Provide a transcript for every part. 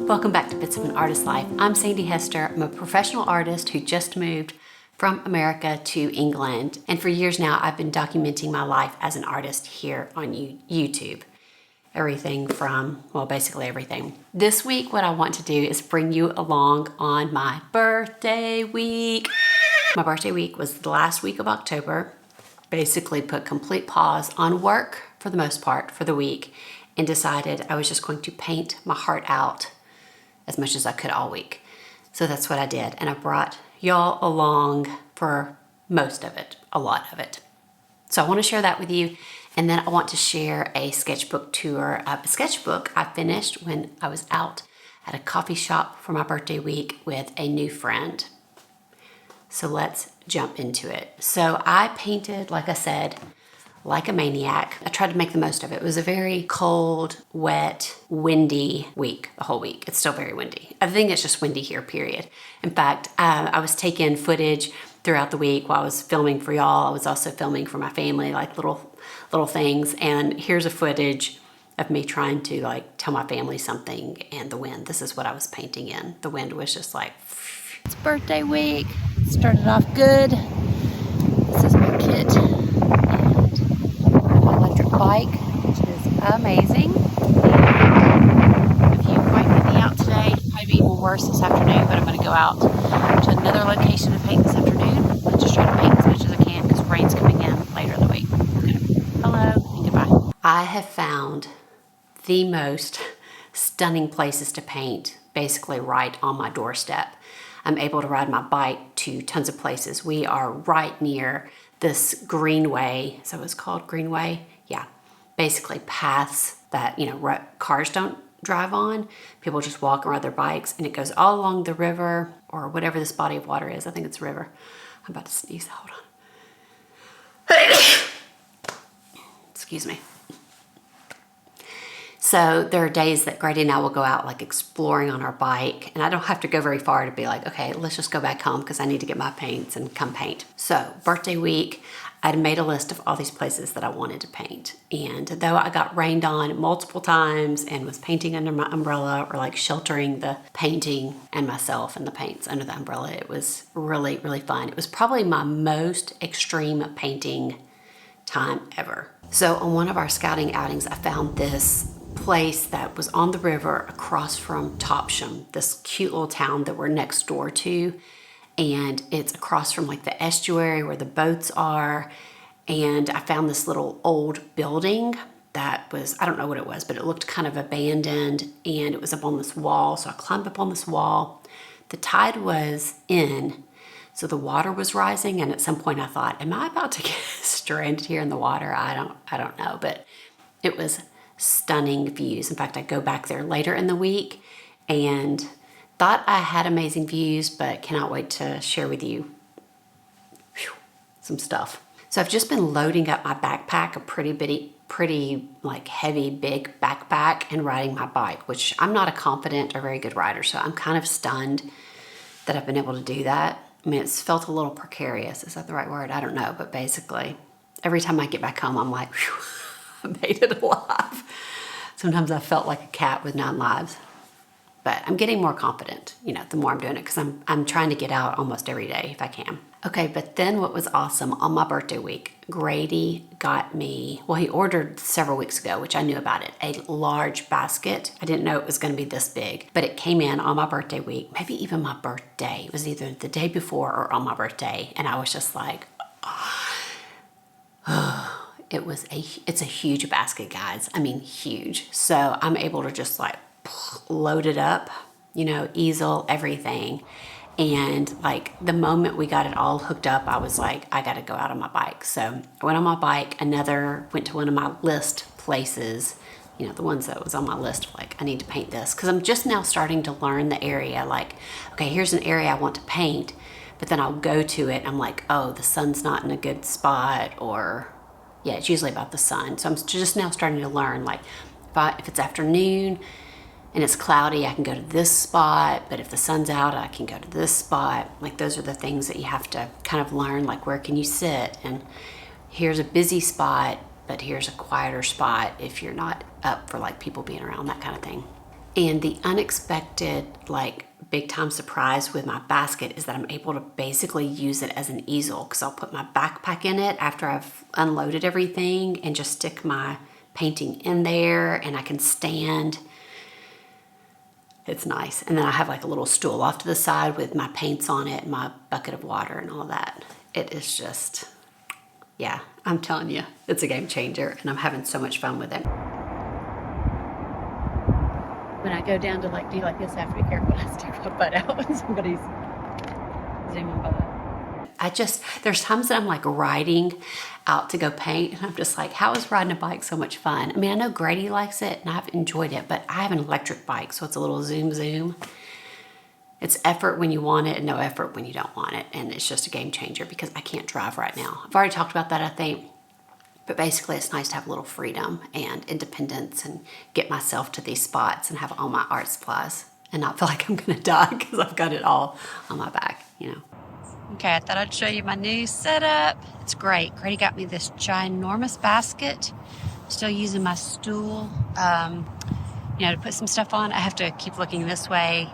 Welcome back to Bits of an Artist Life. I'm Sandy Hester. I'm a professional artist who just moved from America to England. And for years now, I've been documenting my life as an artist here on YouTube. Everything from, well, basically everything. This week, what I want to do is bring you along on my birthday week. My birthday week was the last week of October. Basically put complete pause on work for the most part for the week and decided I was just going to paint my heart out as much as I could all week. So that's what I did. And I brought y'all along for most of it, a lot of it. So I want to share that with you. And then I want to share a sketchbook tour. A sketchbook I finished when I was out at a coffee shop for my birthday week with a new friend. So let's jump into it. So I painted, like I said, like a maniac. I tried to make the most of it. It was a very cold, wet, windy week, the whole week. It's still very windy. I think it's just windy here, period. In fact, I was taking footage throughout the week while I was filming for y'all. I was also filming for my family, like little things. And here's a footage of me trying to like tell my family something and the wind. This is what I was painting in. The wind was just like, it's birthday week. Started off good. This is my kit. Bike, which is amazing. If you find me out today, it'll probably be even worse this afternoon, but I'm going to go out to another location to paint this afternoon. I'm just trying to paint as much as I can because rain's coming in later in the week. Okay. Hello and goodbye. I have found the most stunning places to paint basically right on my doorstep. I'm able to ride my bike to tons of places. We are right near this greenway. So it's called Greenway. Yeah, basically paths that, cars don't drive on. People just walk and ride their bikes, and it goes all along the river or whatever this body of water is. I think it's a river. I'm about to sneeze. Hold on. Excuse me. So there are days that Grady and I will go out like exploring on our bike, and I don't have to go very far to be like, okay, let's just go back home because I need to get my paints and come paint. So birthday week, I'd made a list of all these places that I wanted to paint. And though I got rained on multiple times and was painting under my umbrella or like sheltering the painting and myself and the paints under the umbrella, it was really, really fun. It was probably my most extreme painting time ever. So on one of our scouting outings, I found this place that was on the river across from Topsham, this cute little town that we're next door to. And it's across from like the estuary where the boats are. And I found this little old building that was, I don't know what it was, but it looked kind of abandoned, and it was up on this wall. So I climbed up on this wall. The tide was in, so the water was rising. And at some point I thought, am I about to get stranded here in the water? I don't know, but it was stunning views. In fact, I go back there later in the week and thought I had amazing views, but cannot wait to share with you some stuff. So I've just been loading up my backpack, a pretty like heavy, big backpack, and riding my bike, which I'm not a confident or very good rider. So I'm kind of stunned that I've been able to do that. I mean, it's felt a little precarious. Is that the right word? I don't know. But basically, every time I get back home, I'm like, whew, I made it alive. Sometimes I felt like a cat with 9 lives. But I'm getting more confident, the more I'm doing it, because I'm trying to get out almost every day if I can. Okay, but then what was awesome, on my birthday week, Grady got me, well, he ordered several weeks ago, which I knew about it, a large basket. I didn't know it was going to be this big, but it came in on my birthday week, maybe even my birthday. It was either the day before or on my birthday, and I was just like, oh. It's a huge basket, guys. I mean, huge. So I'm able to just like load it up, easel, everything. And like the moment we got it all hooked up, I was like, I got to go out on my bike. So I went on my bike, went to one of my list places, the ones that was on my list, like I need to paint this. Cause I'm just now starting to learn the area. Like, okay, here's an area I want to paint, but then I'll go to it. I'm like, oh, the sun's not in a good spot, or yeah, it's usually about the sun. So I'm just now starting to learn, like if it's afternoon and it's cloudy, I can go to this spot, but if the sun's out, I can go to this spot. Like those are the things that you have to kind of learn, like where can you sit? And here's a busy spot, but here's a quieter spot if you're not up for like people being around, that kind of thing. And the unexpected, like, big time surprise with my basket is that I'm able to basically use it as an easel, because I'll put my backpack in it after I've unloaded everything and just stick my painting in there, and I can stand. It's nice. And then I have like a little stool off to the side with my paints on it, my bucket of water and all that. It is just, yeah, I'm telling you, it's a game changer, and I'm having so much fun with it. When I go down to like do like this, I have to be careful not to stick my butt out when somebody's zooming by. There's times that I'm like riding out to go paint, and I'm just like, how is riding a bike so much fun? I mean, I know Grady likes it and I've enjoyed it, but I have an electric bike, so it's a little zoom. It's effort when you want it and no effort when you don't want it. And it's just a game changer because I can't drive right now. I've already talked about that, I think. But basically, it's nice to have a little freedom and independence and get myself to these spots and have all my art supplies and not feel like I'm gonna die because I've got it all on my back, you know. Okay, I thought I'd show you my new setup. It's great. Grady got me this ginormous basket. Still using my stool, you know, to put some stuff on. I have to keep looking this way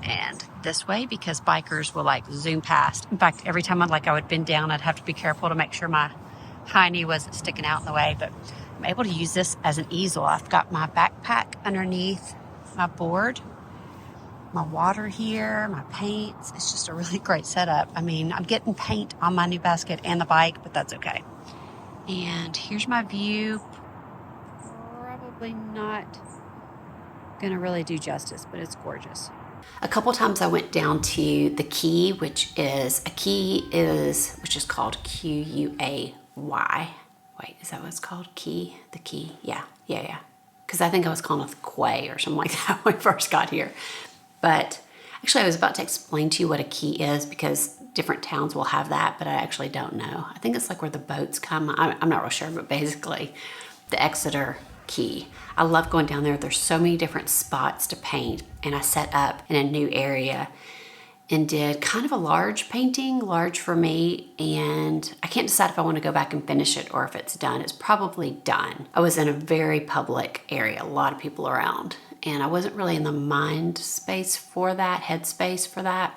and this way because bikers will like zoom past. In fact, every time I would bend down, I'd have to be careful to make sure my high knee wasn't sticking out in the way. But I'm able to use this as an easel. I've got my backpack underneath my board, my water here, my paints. It's just a really great setup. I mean, I'm getting paint on my new basket and the bike, but that's okay. And here's my view. Probably not gonna really do justice, but it's gorgeous. A couple times I went down to the Key, which is called Quay. Wait, is that what it's called? Key? The Key? Yeah. Because I think I was calling it the Quay or something like that when we first got here. But actually, I was about to explain to you what a key is because different towns will have that, but I actually don't know. I think it's like where the boats come. I'm not real sure, but basically the ETCHR Key. I love going down there. There's so many different spots to paint, and I set up in a new area and did kind of a large painting, large for me, and I can't decide if I want to go back and finish it or if it's done. It's probably done. I was in a very public area, a lot of people around, and I wasn't really in the mind space for that, head space for that,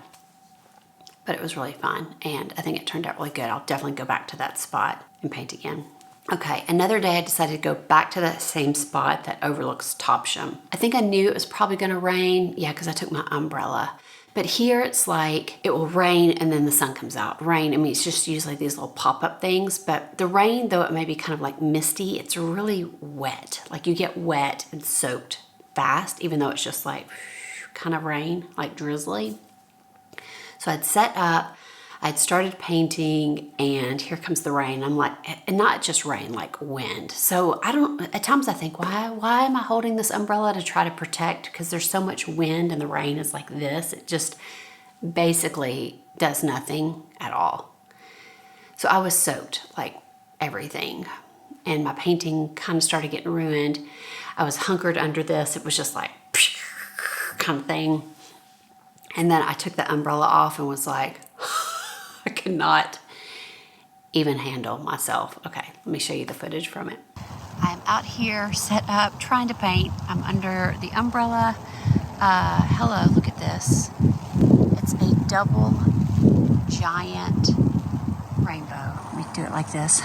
but it was really fun, and I think it turned out really good. I'll definitely go back to that spot and paint again. Okay, another day I decided to go back to that same spot that overlooks Topsham. I think I knew it was probably gonna rain, yeah, because I took my umbrella. But here it's like, it will rain and then the sun comes out. Rain, I mean, it's just usually these little pop-up things, but the rain, though it may be kind of like misty, it's really wet. Like you get wet and soaked fast, even though it's just like kind of rain, like drizzly. So I'd set up, I'd started painting, and here comes the rain. I'm like, and not just rain, like wind. So at times I think, why am I holding this umbrella to try to protect? Because there's so much wind and the rain is like this. It just basically does nothing at all. So I was soaked, like everything. And my painting kind of started getting ruined. I was hunkered under this. It was just like kind of thing. And then I took the umbrella off and was like, I could not even handle myself. Okay, let me show you the footage from it. I'm out here set up trying to paint. I'm under the umbrella. Hello, look at this. It's a double giant rainbow. Let me do it like this.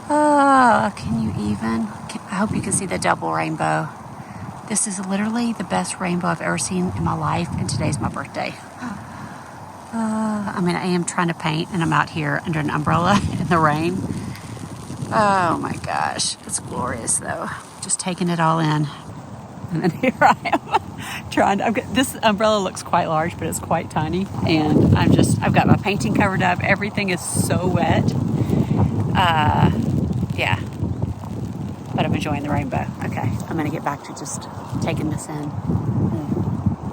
Can you even? I hope you can see the double rainbow. This is literally the best rainbow I've ever seen in my life, and today's my birthday. I mean, I am trying to paint, and I'm out here under an umbrella in the rain. Oh my gosh, it's glorious though. Just taking it all in. And then here I am this umbrella looks quite large, but it's quite tiny. And I've got my painting covered up. Everything is so wet. Yeah, but I'm enjoying the rainbow. Okay, I'm gonna get back to just taking this in.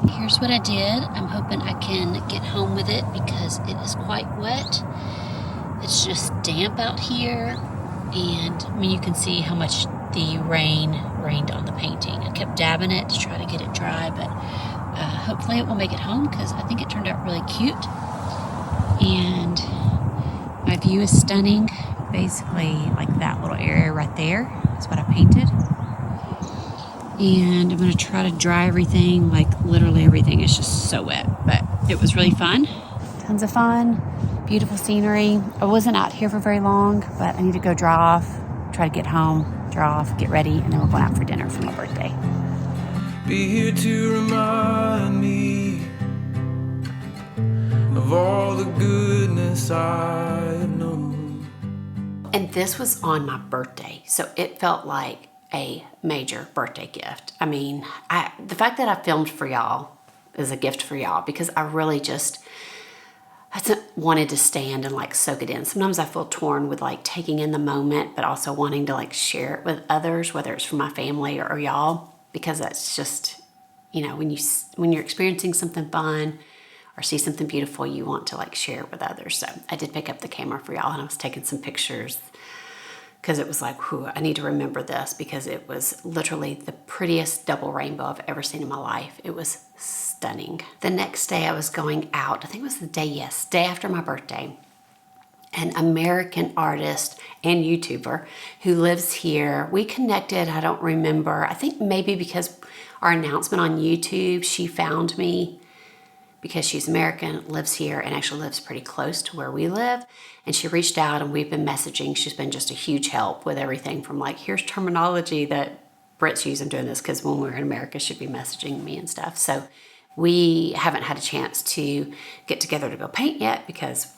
Here's what I did. I'm hoping I can get home with it because it is quite wet. It's just damp out here. And I mean, you can see how much the rain rained on the painting. I kept dabbing it to try to get it dry, but hopefully it will make it home because I think it turned out really cute. And my view is stunning. Basically, like that little area right there is what I painted. And I'm gonna try to dry everything, like literally everything. It's just so wet, but it was really fun. Tons of fun, beautiful scenery. I wasn't out here for very long, but I need to go dry off, try to get home, dry off, get ready, and then we're going out for dinner for my birthday. Be here to remind me of all the goodness I have known. And this was on my birthday, so it felt like a major birthday gift. I mean, the fact that I filmed for y'all is a gift for y'all, because I really just wanted to stand and like soak it in. Sometimes I feel torn with like taking in the moment, but also wanting to like share it with others, whether it's from my family or y'all, because that's just, you know, when you're experiencing something fun or see something beautiful, you want to like share it with others. So I did pick up the camera for y'all, and I was taking some pictures because it was like, whew, I need to remember this, because it was literally the prettiest double rainbow I've ever seen in my life. It was stunning. The next day I was going out, I think it was the day after my birthday. An American artist and YouTuber who lives here. We connected, I don't remember. I think maybe because our announcement on YouTube, she found me because she's American, lives here, and actually lives pretty close to where we live. And she reached out and we've been messaging. She's been just a huge help with everything from like, here's terminology that Brits use. I'm doing this because when we're in America, she'd be messaging me and stuff. So we haven't had a chance to get together to go paint yet because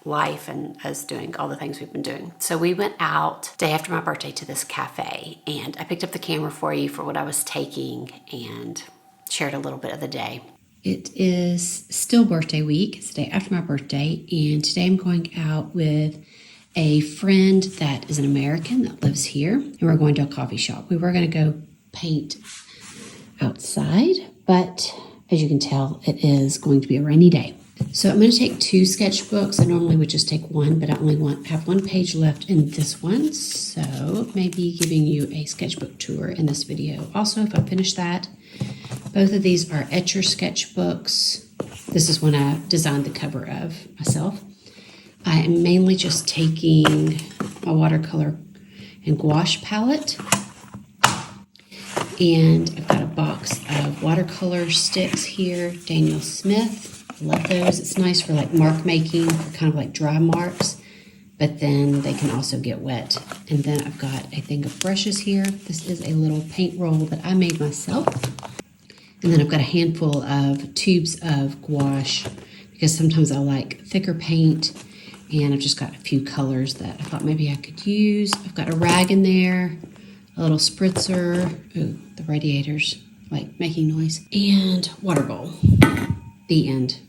life and us doing all the things we've been doing. So we went out day after my birthday to this cafe, and I picked up the camera for you for what I was taking and shared a little bit of the day. It is still birthday week. It's the day after my birthday, and today I'm going out with a friend that is an American that lives here, and we're going to a coffee shop. We were going to go paint outside, but as you can tell, it is going to be a rainy day. So I'm going to take 2 sketchbooks. I normally would just take one, but I only have 1 page left in this one, so maybe giving you a sketchbook tour in this video. Also, if I finish that, both of these are ETCHR sketchbooks. This is one I designed the cover of myself. I am mainly just taking my watercolor and gouache palette. And I've got a box of watercolor sticks here, Daniel Smith. I love those. It's nice for like mark making, for kind of like dry marks, but then they can also get wet. And then I've got a thing of brushes here. This is a little paint roll that I made myself. And then I've got a handful of tubes of gouache because sometimes I like thicker paint, and I've just got a few colors that I thought maybe I could use. I've got a rag in there, a little spritzer. Ooh, the radiator's like making noise. And water bowl. The end.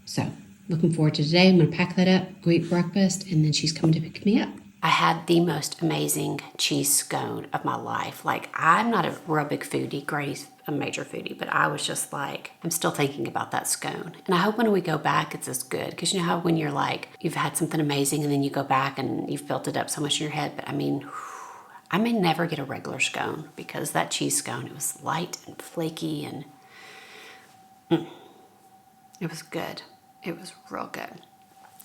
So, looking forward to today. I'm going to pack that up, go eat breakfast, and then she's coming to pick me up. I had the most amazing cheese scone of my life. Like, I'm not a real big foodie. Grady's a major foodie, but I was just like, I'm still thinking about that scone. And I hope when we go back, it's as good. Because you know how when you're like, you've had something amazing and then you go back and you've built it up so much in your head. But I mean, I may never get a regular scone because that cheese scone, it was light and flaky and it was good. It was real good.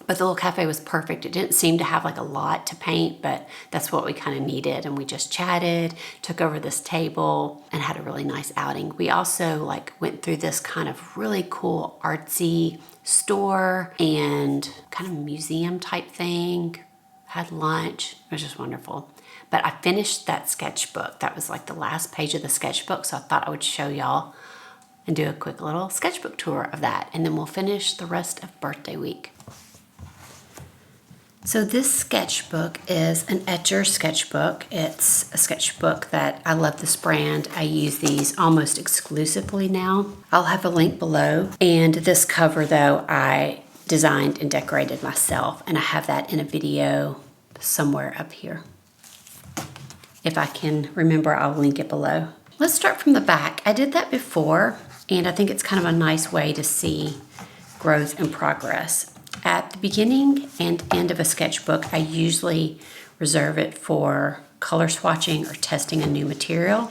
But the little cafe was perfect. It didn't seem to have like a lot to paint, but that's what we kind of needed. And we just chatted, took over this table, and had a really nice outing. We also like went through this kind of really cool artsy store and kind of museum type thing. Had lunch. It was just wonderful. But I finished that sketchbook. That was like the last page of the sketchbook. So I thought I would show y'all and do a quick little sketchbook tour of that. And then we'll finish the rest of birthday week. So this sketchbook is an ETCHR sketchbook. It's a sketchbook that I love this brand. I use these almost exclusively now. I'll have a link below. And this cover though, I designed and decorated myself. And I have that in a video somewhere up here. If I can remember, I'll link it below. Let's start from the back. I did that before, and I think it's kind of a nice way to see growth and progress. At the beginning and end of a sketchbook, I usually reserve it for color swatching or testing a new material,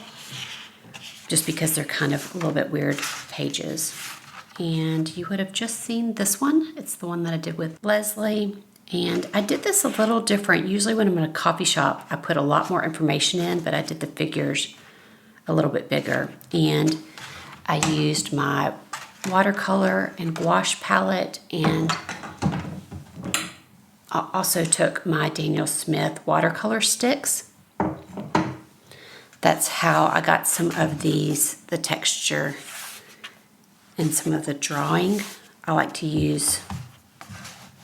just because they're kind of a little bit weird pages. And you would have just seen this one. It's the one that I did with Leslie. And I did this a little different. Usually when I'm in a coffee shop, I put a lot more information in, but I did the figures a little bit bigger. And I used my watercolor and gouache palette, and I also took my Daniel Smith watercolor sticks. That's how I got some of these, the texture and some of the drawing. I like to use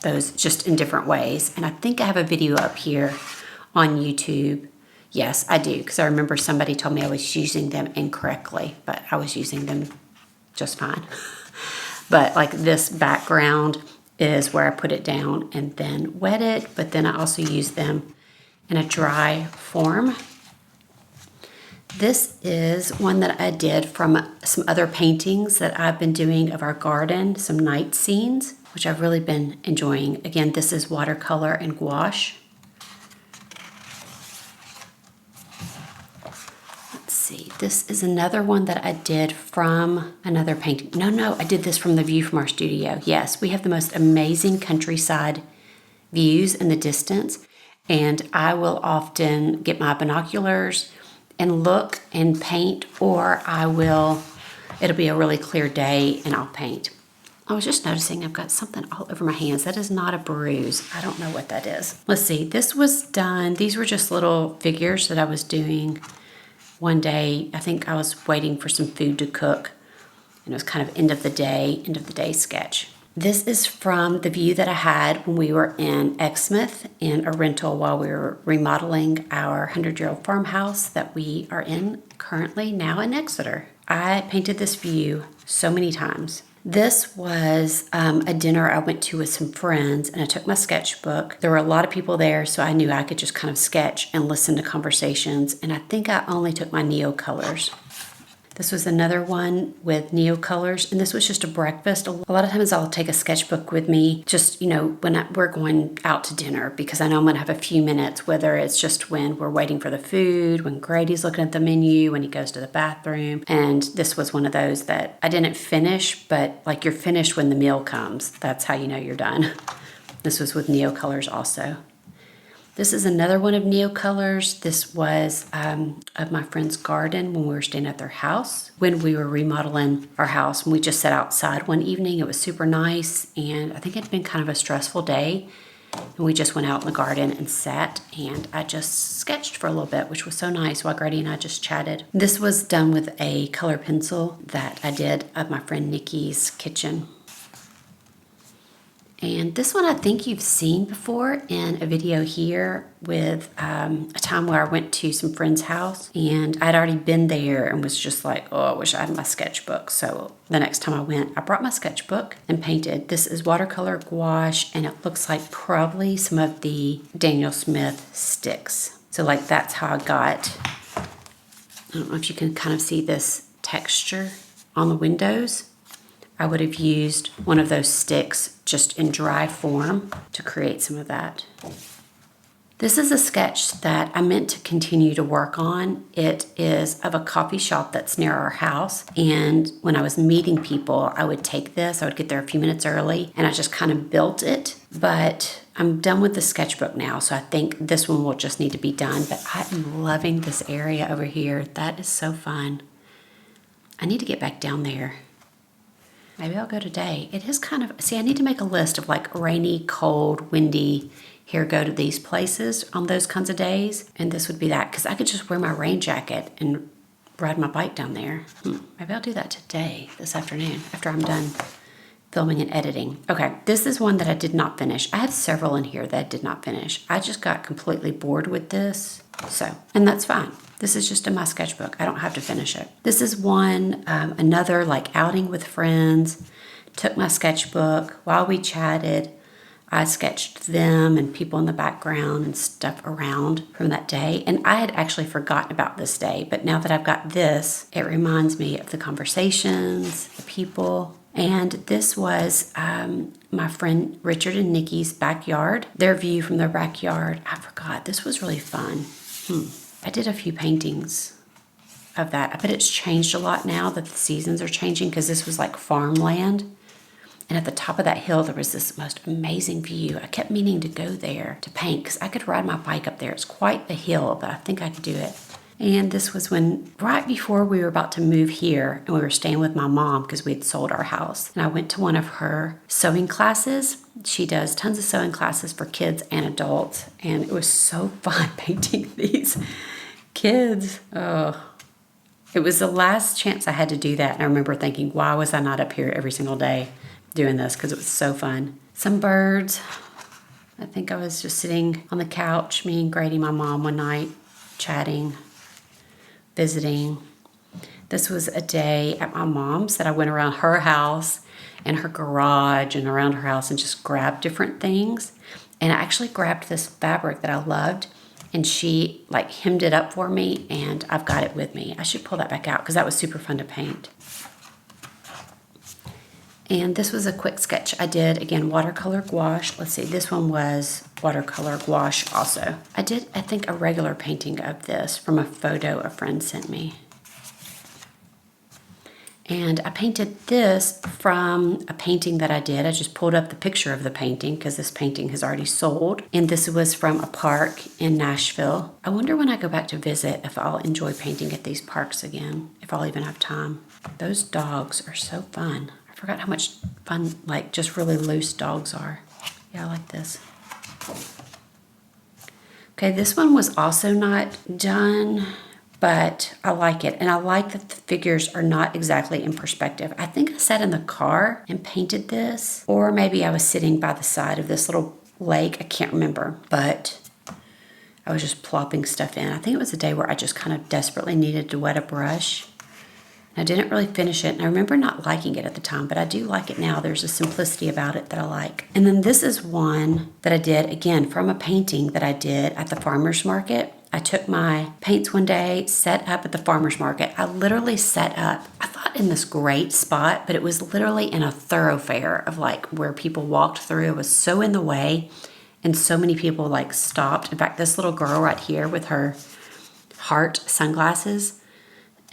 those just in different ways. And I think I have a video up here on YouTube. Yes, I do, because I remember somebody told me I was using them incorrectly, but I was using them just fine. But like this background is where I put it down and then wet it, but then I also use them in a dry form. This is one that I did from some other paintings that I've been doing of our garden, some night scenes, which I've really been enjoying. Again, this is watercolor and gouache. Let's see, this is another one that I did from another painting. No, I did this from the view from our studio. Yes, we have the most amazing countryside views in the distance, and I will often get my binoculars and look and paint, or it'll be a really clear day and I'll paint. I was just noticing I've got something all over my hands. That is not a bruise. I don't know what that is. Let's see, this was done. These were just little figures that I was doing one day. I think I was waiting for some food to cook, and it was kind of end of the day sketch. This is from the view that I had when we were in Exmouth in a rental while we were remodeling our 100-year-old farmhouse that we are in currently now in Exeter. I painted this view so many times. This was a dinner I went to with some friends, and I took my sketchbook. There were a lot of people there, so I knew I could just kind of sketch and listen to conversations, and I think I only took my NEOCOLORs. This was another one with NEOCOLORs, and this was just a breakfast. A lot of times I'll take a sketchbook with me just, when we're going out to dinner, because I know I'm going to have a few minutes, whether it's just when we're waiting for the food, when Grady's looking at the menu, when he goes to the bathroom. And this was one of those that I didn't finish, but like you're finished when the meal comes. That's how you know you're done. This was with NEOCOLORs also. This is another one of NEOCOLORs. This was of my friend's garden when we were staying at their house. When we were remodeling our house, and we just sat outside one evening. It was super nice, and I think it had been kind of a stressful day. And we just went out in the garden and sat, and I just sketched for a little bit, which was so nice while Grady and I just chatted. This was done with a color pencil that I did of my friend Nikki's kitchen. And this one I think you've seen before in a video here with a time where I went to some friend's house, and I'd already been there and was just like, oh, I wish I had my sketchbook. So the next time I went, I brought my sketchbook and painted. This is watercolor gouache, and it looks like probably some of the Daniel Smith sticks. So like that's how I got, I don't know if you can kind of see this texture on the windows. I would have used one of those sticks just in dry form to create some of that. This is a sketch that I meant to continue to work on. It is of a coffee shop that's near our house, and when I was meeting people, I would take this, I would get there a few minutes early, and I just kind of built it. But I'm done with the sketchbook now, so I think this one will just need to be done. But I am loving this area over here. That is so fun. I need to get back down there. Maybe I'll go today. It is kind of, I need to make a list of like rainy, cold, windy, here, go to these places on those kinds of days. And this would be that, because I could just wear my rain jacket and ride my bike down there. Maybe I'll do that today, this afternoon, after I'm done filming and editing. Okay, this is one that I did not finish. I have several in here that I did not finish. I just got completely bored with this. And that's fine. This is just in my sketchbook. I don't have to finish it. This is one, another like outing with friends. Took my sketchbook. While we chatted, I sketched them and people in the background and stuff around from that day. And I had actually forgotten about this day, but now that I've got this, it reminds me of the conversations, the people. And this was my friend Richard and Nikki's backyard, their view from their backyard. I forgot, this was really fun. I did a few paintings of that. I bet it's changed a lot now that the seasons are changing, because this was like farmland. And at the top of that hill, there was this most amazing view. I kept meaning to go there to paint, because I could ride my bike up there. It's quite a hill, but I think I could do it. And this was right before we were about to move here, and we were staying with my mom because we had sold our house. And I went to one of her sewing classes. She does tons of sewing classes for kids and adults. And it was so fun painting these kids. Oh, it was the last chance I had to do that. And I remember thinking, why was I not up here every single day doing this? Because it was so fun. Some birds. I think I was just sitting on the couch, me and Grady, my mom, one night, chatting, visiting. This was a day at my mom's that I went around her house and her garage and around her house and just grabbed different things. And I actually grabbed this fabric that I loved, and she like hemmed it up for me, and I've got it with me. I should pull that back out because that was super fun to paint. And this was a quick sketch I did, again, watercolor gouache. Let's see, this one was watercolor gouache also. I did, I think, a regular painting of this from a photo a friend sent me. And I painted this from a painting that I did. I just pulled up the picture of the painting because this painting has already sold. And this was from a park in Nashville. I wonder when I go back to visit if I'll enjoy painting at these parks again, if I'll even have time. Those dogs are so fun. I forgot how much fun, like, just really loose dogs are. Yeah, I like this. Okay, this one was also not done, but I like it. And I like that the figures are not exactly in perspective. I think I sat in the car and painted this, or maybe I was sitting by the side of this little lake. I can't remember, but I was just plopping stuff in. I think it was a day where I just kind of desperately needed to wet a brush. I didn't really finish it, and I remember not liking it at the time, but I do like it now. There's a simplicity about it that I like. And then this is one that I did, again, from a painting that I did at the farmer's market. I took my paints one day, set up at the farmer's market. I literally set up, I thought in this great spot, but it was literally in a thoroughfare of like where people walked through. It was so in the way, and so many people like stopped. In fact, this little girl right here with her heart sunglasses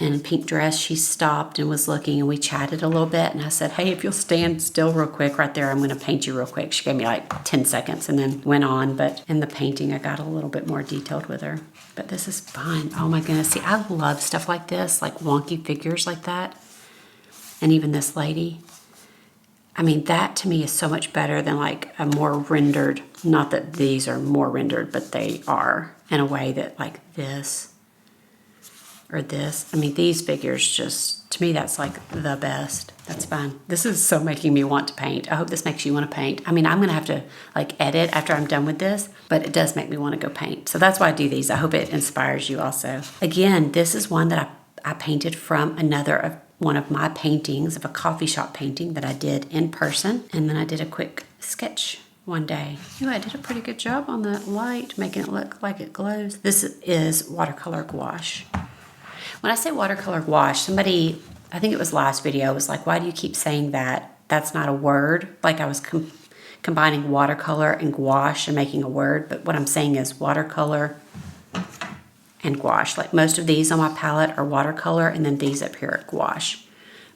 and a pink dress, she stopped and was looking, and we chatted a little bit, and I said, hey, if you'll stand still real quick right there, I'm going to paint you real quick. She gave me like 10 seconds and then went on, but in the painting I got a little bit more detailed with her. But this is fun. Oh my goodness. See, I love stuff like this, like wonky figures like that. And even this lady. I mean, that to me is so much better than like a more rendered, not that these are more rendered, but they are in a way that like this or this. I mean, these figures just, to me, that's like the best. That's fun. This is so making me want to paint. I hope this makes you want to paint. I mean, I'm going to have to like edit after I'm done with this, but it does make me want to go paint. So that's why I do these. I hope it inspires you also. Again, this is one that I painted from one of my paintings of a coffee shop painting that I did in person. And then I did a quick sketch one day. Ooh, I did a pretty good job on that light, making it look like it glows. This is watercolor gouache. When I say watercolor gouache, somebody, I think it was last video, was like, why do you keep saying that? That's not a word. Like I was combining watercolor and gouache and making a word, but what I'm saying is watercolor and gouache. Like most of these on my palette are watercolor, and then these up here are gouache.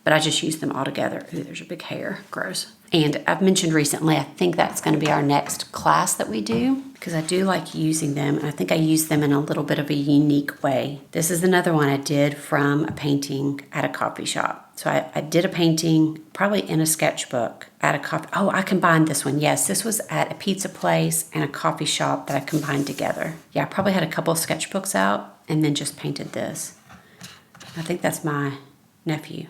But I just use them all together. Ooh, there's a big hair. Gross. And I've mentioned recently, I think that's going to be our next class that we do, because I do like using them, and I think I use them in a little bit of a unique way. This is another one I did from a painting at a coffee shop. So I did a painting probably in a sketchbook at a coffee. Oh, I combined this one. Yes, this was at a pizza place and a coffee shop that I combined together. Yeah, I probably had a couple of sketchbooks out and then just painted this. I think that's my nephew.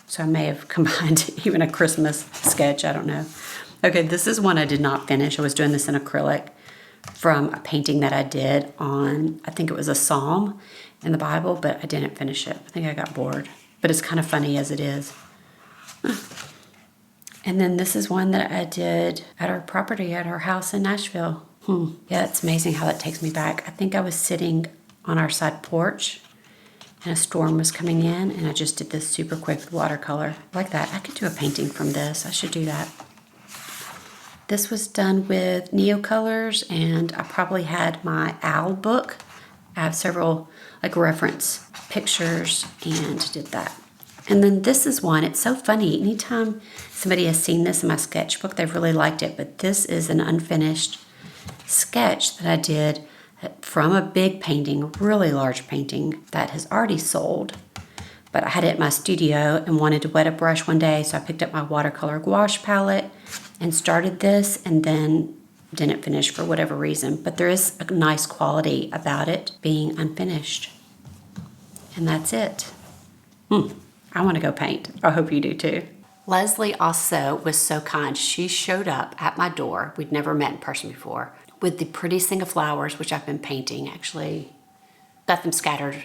So I may have combined even a Christmas sketch. I don't know. Okay, this is one I did not finish. I was doing this in acrylic from a painting that I did on, I think it was a psalm in the Bible, but I didn't finish it. I think I got bored. But it's kind of funny as it is. And then this is one that I did at our property, at our house in Nashville. Yeah, it's amazing how that takes me back. I think I was sitting on our side porch, and a storm was coming in, and I just did this super quick watercolor. Like that. I could do a painting from this. I should do that. This was done with NEOCOLORs, and I probably had my OWL book. I have several like reference pictures and did that. And then this is one, it's so funny. Anytime somebody has seen this in my sketchbook, they've really liked it, but this is an unfinished sketch that I did from a big painting, really large painting that has already sold. But I had it in my studio and wanted to wet a brush one day, so I picked up my watercolor gouache palette and started this, and then didn't finish for whatever reason. But there is a nice quality about it being unfinished. And that's it. I want to go paint. I hope you do too. Leslie also was so kind. She showed up at my door. We'd never met in person before, with the prettiest thing of flowers, which I've been painting. Actually, got them scattered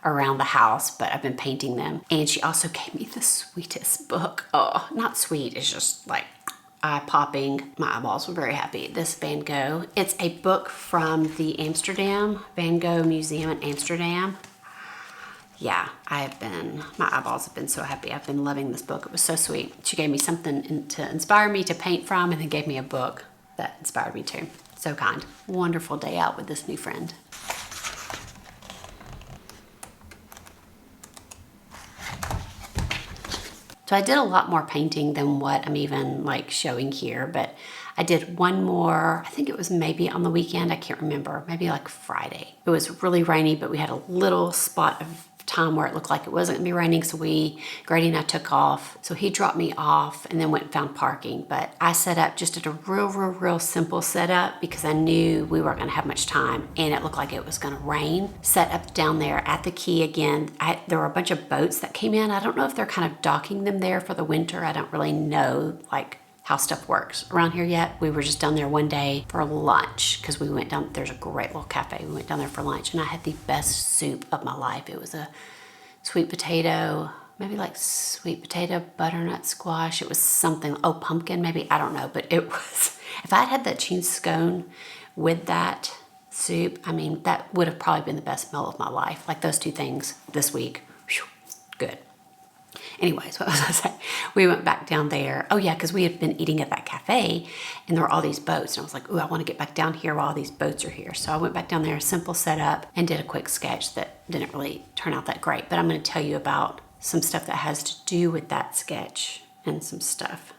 around the house, but I've been painting them. And she also gave me the sweetest book. Oh, not sweet, it's just like eye-popping. My eyeballs were very happy. This Van Gogh. It's a book from the Van Gogh Museum in Amsterdam. Yeah, my eyeballs have been so happy. I've been loving this book. It was so sweet. She gave me something to inspire me to paint from, and then gave me a book that inspired me too. So kind. Wonderful day out with this new friend. So I did a lot more painting than what I'm even like showing here, but I did one more, I think it was maybe on the weekend, I can't remember, maybe like Friday. It was really rainy, but we had a little spot of time where it looked like it wasn't gonna be raining, so Grady and I took off. So he dropped me off and then went and found parking. But I set up just at a real simple setup because I knew we weren't gonna have much time and it looked like it was gonna rain. Set up down there at the quay again. There were a bunch of boats that came in. I don't know if they're kind of docking them there for the winter. I don't really know like how stuff works around here yet. We were just down there one day for lunch because we went down, there's a great little cafe. We went down there for lunch and I had the best soup of my life. It was a sweet potato, maybe like sweet potato butternut squash. It was something, pumpkin maybe, I don't know, but it was, if I'd had that cheese scone with that soup, I mean, that would have probably been the best meal of my life. Like those two things this week, whew, good. Anyways, what was I saying? We went back down there. Oh yeah, because we had been eating at that cafe and there were all these boats. And I was like, ooh, I want to get back down here while all these boats are here. So I went back down there, a simple setup, and did a quick sketch that didn't really turn out that great. But I'm going to tell you about some stuff that has to do with that sketch and some stuff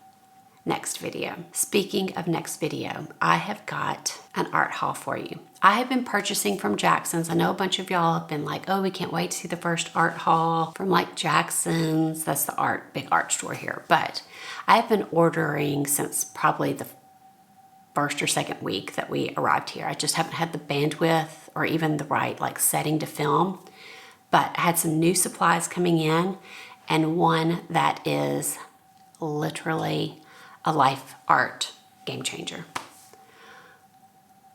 next video. Speaking of next video, I have got an art haul for you. I have been purchasing from Jackson's. I know a bunch of y'all have been like, oh, we can't wait to see the first art haul from like Jackson's. That's the big art store here. But I have been ordering since probably the first or second week that we arrived here. I just haven't had the bandwidth or even the right like setting to film. But I had some new supplies coming in and one that is literally a life art game changer.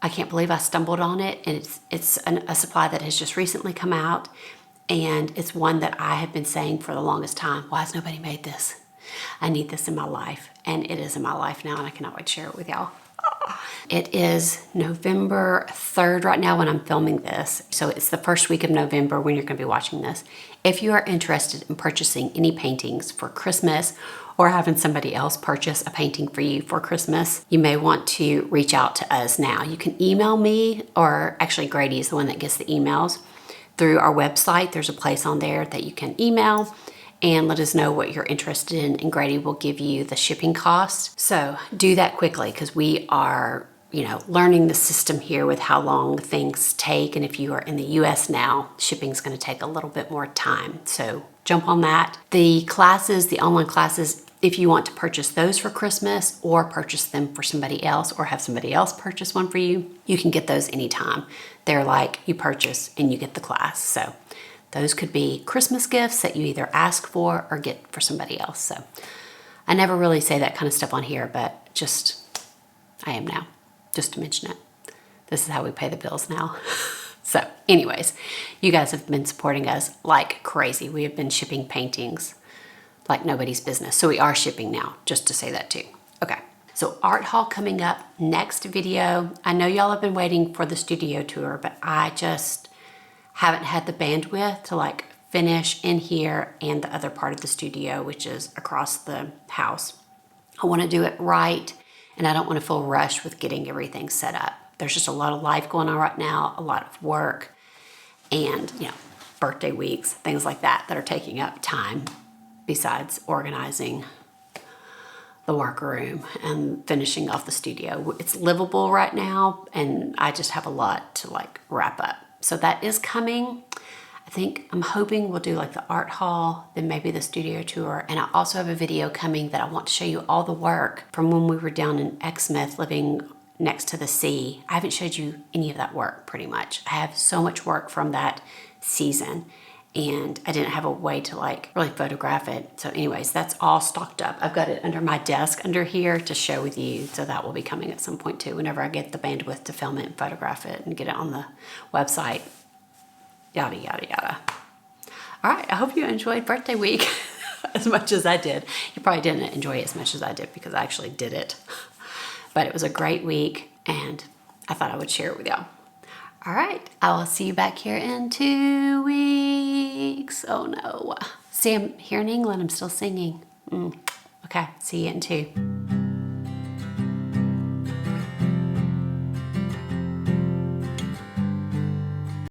I can't believe I stumbled on it, and it's a supply that has just recently come out, and it's one that I have been saying for the longest time, why has nobody made this? I need this in my life, and it is in my life now, and I cannot wait to share it with y'all. It is November 3rd right now when I'm filming this, so it's the first week of November when you're going to be watching this. If you are interested in purchasing any paintings for Christmas or having somebody else purchase a painting for you for Christmas, you may want to reach out to us now. You can email me, or actually Grady is the one that gets the emails, through our website. There's a place on there that you can email and let us know what you're interested in, and Grady will give you the shipping cost. So do that quickly because we are, learning the system here with how long things take, and if you are in the US now, shipping's going to take a little bit more time. So jump on that. The classes, the online classes, if you want to purchase those for Christmas or purchase them for somebody else or have somebody else purchase one for you, you can get those anytime. They're like you purchase and you get the class. So those could be Christmas gifts that you either ask for or get for somebody else. So I never really say that kind of stuff on here, but I am now, just to mention it. This is how we pay the bills now. So anyways, you guys have been supporting us like crazy. We have been shipping paintings like nobody's business. So we are shipping now, just to say that too. Okay, so art haul coming up next video. I know y'all have been waiting for the studio tour, but I just haven't had the bandwidth to like finish in here and the other part of the studio, which is across the house. I want to do it right, and I don't want to feel rushed with getting everything set up. There's just a lot of life going on right now, a lot of work, and birthday weeks, things like that are taking up time besides organizing the workroom and finishing off the studio. It's livable right now, and I just have a lot to like wrap up. So that is coming. I'm hoping we'll do like the art hall, then maybe the studio tour. And I also have a video coming that I want to show you all the work from when we were down in Exmouth living next to the sea. I haven't showed you any of that work pretty much. I have so much work from that season, and I didn't have a way to like really photograph it. So anyways, that's all stocked up. I've got it under my desk under here to share with you. So that will be coming at some point too, whenever I get the bandwidth to film it and photograph it and get it on the website. Yada, yada, yada. All right, I hope you enjoyed birthday week as much as I did. You probably didn't enjoy it as much as I did because I actually did it. But it was a great week, and I thought I would share it with y'all. All right, I will see you back here in 2 weeks. Oh no. See, I'm here in England, I'm still singing. Okay, see you in 2.